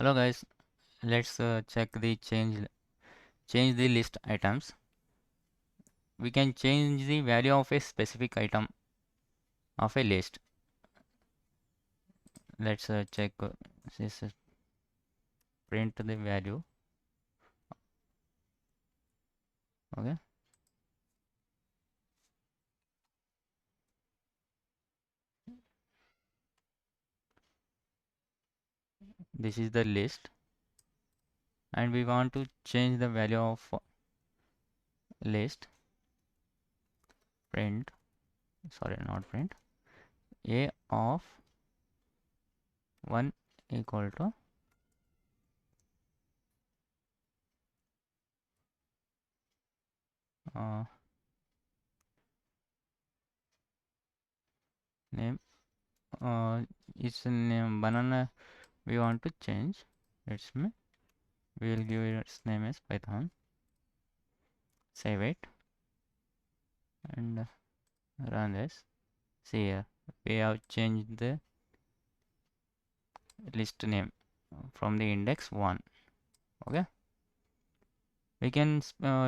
Hello guys, let's check the change the list items. We can change the value of a specific item of a list. Let's check this print the value. Okay, this is the list, and we want to change the value of list. Print, sorry, not print. A of 1 equal to uh, name. Its name banana. We want to change. Let's me. We will give its name as Python. Save it and run this. See here, we have changed the list name from the index 1. Okay, we can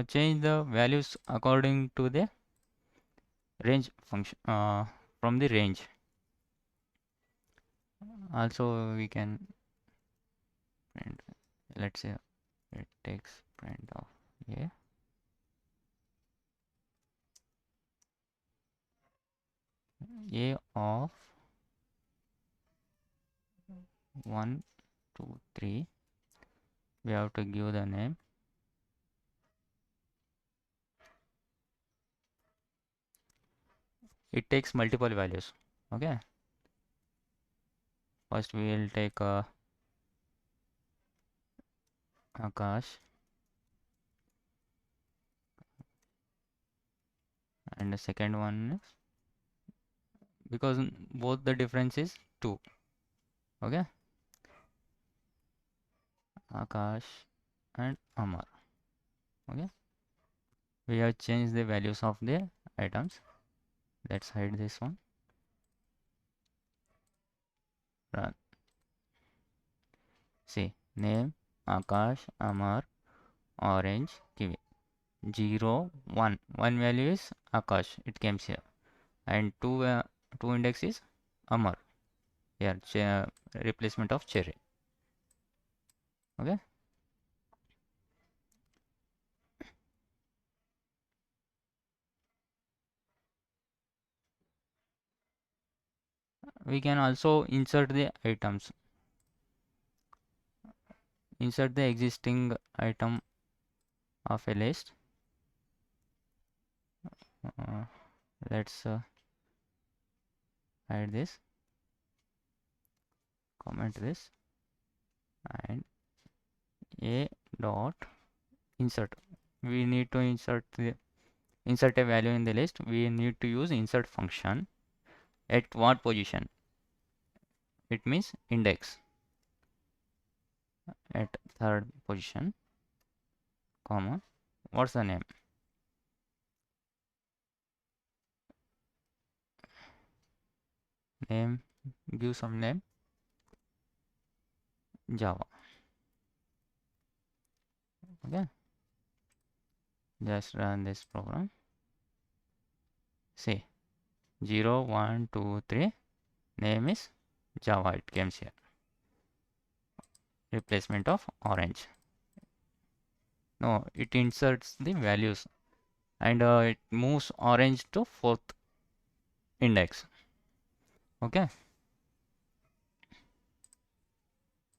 change the values according to the range function from the range. Also we can print, let's say it takes print of a of 1 2 3. We have to give the name. It takes multiple values. Okay, first we will take Akash, and the second one is, because both the difference is 2. Okay, Akash and Amar. Okay, we have changed the values of the items. Let's hide this one. Run. See, name Akash, Amar, orange, kiwi. 0 1. One value is Akash, it comes here, and 2 index is Amar. Here replacement of cherry. Okay, we can also insert the items. Insert the existing item of a list. Let's hide this, comment this, and a dot insert. We need to insert a value in the list. We need to use insert function. At what position? It means index. At third position, comma, what's the name? Name, give some name, Java. Okay, just run this program. See, 0 1 2 3, name is Java, it comes here. Replacement of orange. No, it inserts the values, and it moves orange to 4th index. Okay,